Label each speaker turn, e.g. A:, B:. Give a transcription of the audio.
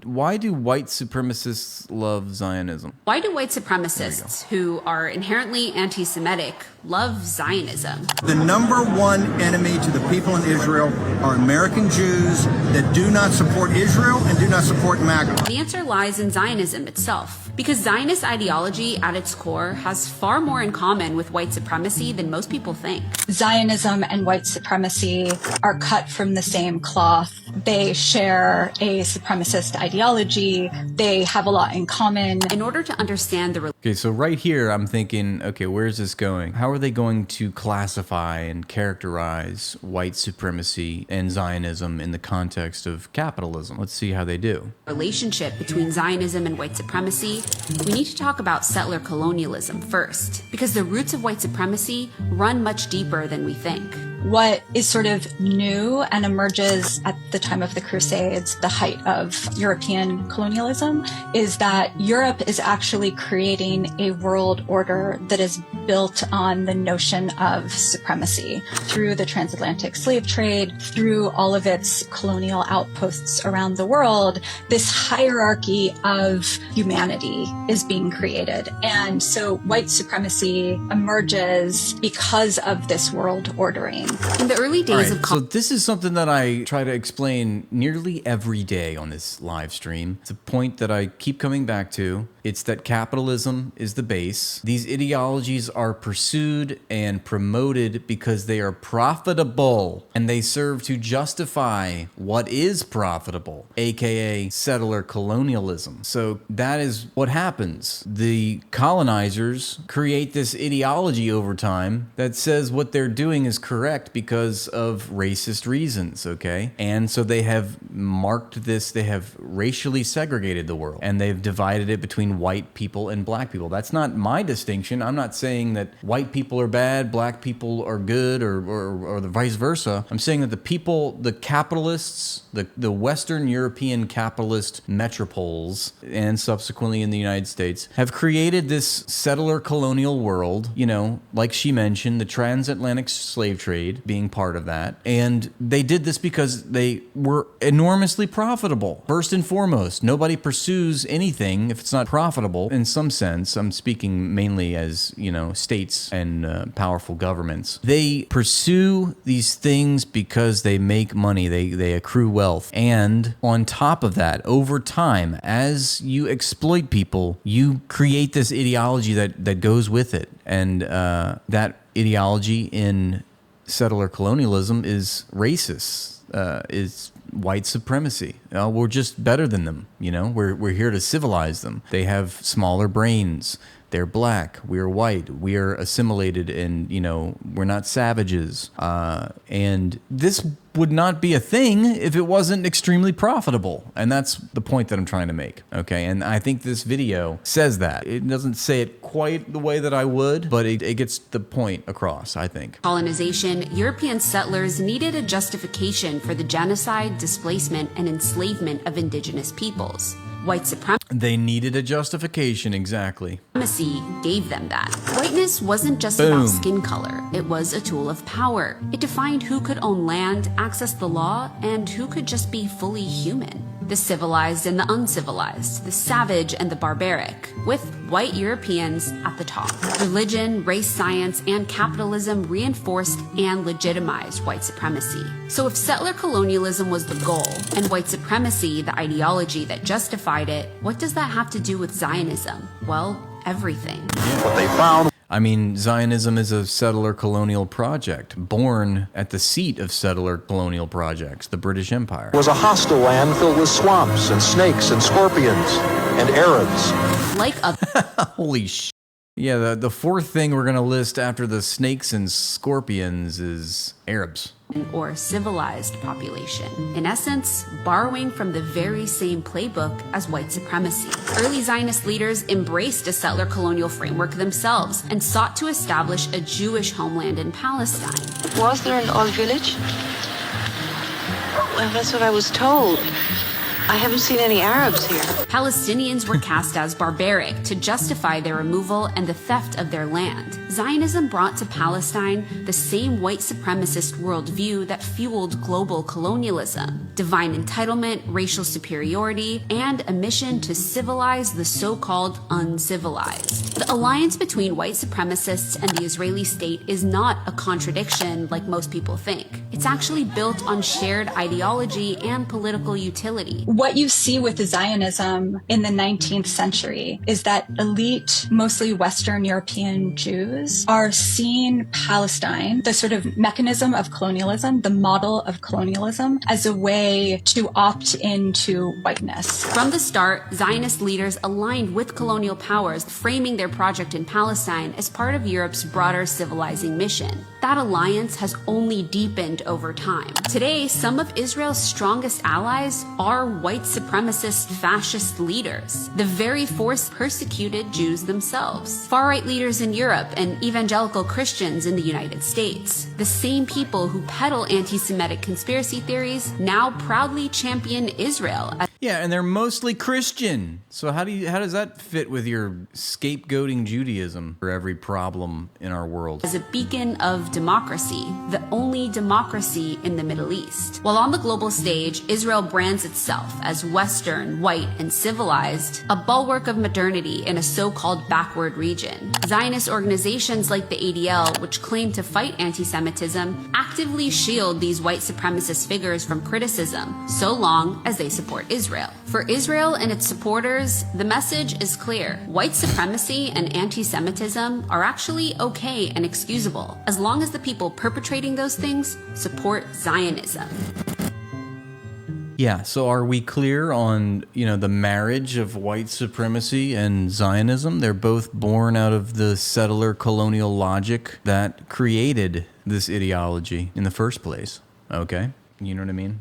A: why do white supremacists love Zionism?
B: Why do white supremacists, who are inherently anti-Semitic, love Zionism?
C: The number one enemy to the people in Israel are American Jews that do not support Israel and do not support MAGA.
B: The answer lies in Zionism itself, because Zionist ideology at its core has far more in common with white supremacy than most people think.
D: Zionism and white supremacy are cut from the same cloth. They share a supremacist ideology. They have a lot in common.
B: In order to understand the
A: Okay, so right here, I'm thinking, okay, where's this going? How are they going to classify and characterize white supremacy and Zionism in the context of capitalism? Let's see how they do.
B: relationship between Zionism and white supremacy, we need to talk about settler colonialism first, because the roots of white supremacy run much deeper than we think.
D: What is sort of new and emerges at the time of the Crusades, the height of European colonialism, is that Europe is actually creating a world order that is built on the notion of supremacy through the transatlantic slave trade, through all of its colonial outposts around the world. This hierarchy of humanity is being created. And so white supremacy emerges because of this world ordering.
B: In the early days of
A: so this is something that I try to explain nearly every day on this live stream. It's a point that I keep coming back to. It's that capitalism is the base. These ideologies are pursued and promoted because they are profitable and they serve to justify what is profitable, aka settler colonialism. So that is what happens. The colonizers create this ideology over time that says what they're doing is correct because of racist reasons, okay? And so they have marked this, they have racially segregated the world, and they've divided it between white people and black people. That's not my distinction. I'm not saying that white people are bad, black people are good, or the vice versa. I'm saying that the people, the capitalists, the Western European capitalist metropoles, and subsequently in the United States, have created this settler colonial world, you know, like she mentioned, the transatlantic slave trade being part of that. And they did this because they were enormously profitable. First and foremost, nobody pursues anything if it's not profitable. In some sense, I'm speaking mainly as, you know, states and powerful governments. They pursue these things because they make money, they accrue wealth. And on top of that, over time, as you exploit people, you create this ideology that goes with it. And that ideology in settler colonialism is racist, is white supremacy. We're just better than them, you know? We're here to civilize them. They have smaller brains. They're black. We're white. We are assimilated, and, you know, we're not savages. And this would not be a thing if it wasn't extremely profitable. And that's the point that I'm trying to make, okay? And I think this video says that. It doesn't say it quite the way that I would, but it gets the point across, I think.
B: colonization, European settlers needed a justification for the genocide, displacement, and enslavement of indigenous peoples. White
A: They needed a justification, exactly.
B: supremacy gave them that. Whiteness wasn't just
A: Boom.
B: about skin color. It was a tool of power. It defined who could own land, access the law, and who could just be fully human. The civilized and the uncivilized, the savage and the barbaric, with white Europeans at the top. Religion, race science, and capitalism reinforced and legitimized white supremacy. So if settler colonialism was the goal, and white supremacy the ideology that justified it, what does that have to do with Zionism? Well, everything.
E: What they found.
A: I mean, Zionism is a settler colonial project, born at the seat of settler colonial projects, the British Empire.
E: Was a hostile land filled with swamps and snakes and scorpions and Arabs.
B: Like other
A: Holy sh! Yeah, the fourth thing we're gonna list after the snakes and scorpions is Arabs.
B: or civilized population. In essence, borrowing from the very same playbook as white supremacy. Early Zionist leaders embraced a settler colonial framework themselves and sought to establish a Jewish homeland in Palestine.
F: Was there an old village? Well, that's what I was told. I haven't seen any Arabs here.
B: Palestinians were cast as barbaric to justify their removal and the theft of their land. Zionism brought to Palestine the same white supremacist worldview that fueled global colonialism: divine entitlement, racial superiority, and a mission to civilize the so-called uncivilized. The alliance between white supremacists and the Israeli state is not a contradiction like most people think. It's actually built on shared ideology and political utility.
D: What you see with Zionism in the 19th century is that elite, mostly Western European Jews are seeing Palestine, the sort of mechanism of colonialism, the model of colonialism, as a way to opt into whiteness.
B: From the start, Zionist leaders aligned with colonial powers, framing their project in Palestine as part of Europe's broader civilizing mission. That alliance has only deepened over time. Today, some of Israel's strongest allies are white supremacist fascist leaders, the very force persecuted Jews themselves, far-right leaders in Europe, and evangelical Christians in the United States. The same people who peddle anti-Semitic conspiracy theories now proudly champion Israel.
A: Yeah, and they're mostly Christian. So how does that fit with your scapegoating Judaism for every problem in our world?
B: As a beacon of democracy, the only democracy in the Middle East. While on the global stage, Israel brands itself as Western, white, and civilized, a bulwark of modernity in a so-called backward region. Zionist organizations like the ADL, which claim to fight anti-Semitism, actively shield these white supremacist figures from criticism, so long as they support Israel. For Israel and its supporters, the message is clear. White supremacy and anti-Semitism are actually okay and excusable, as long as the people perpetrating those things support Zionism.
A: Yeah, so are we clear on, the marriage of white supremacy and Zionism? They're both born out of the settler colonial logic that created this ideology in the first place. Okay? You know what I mean?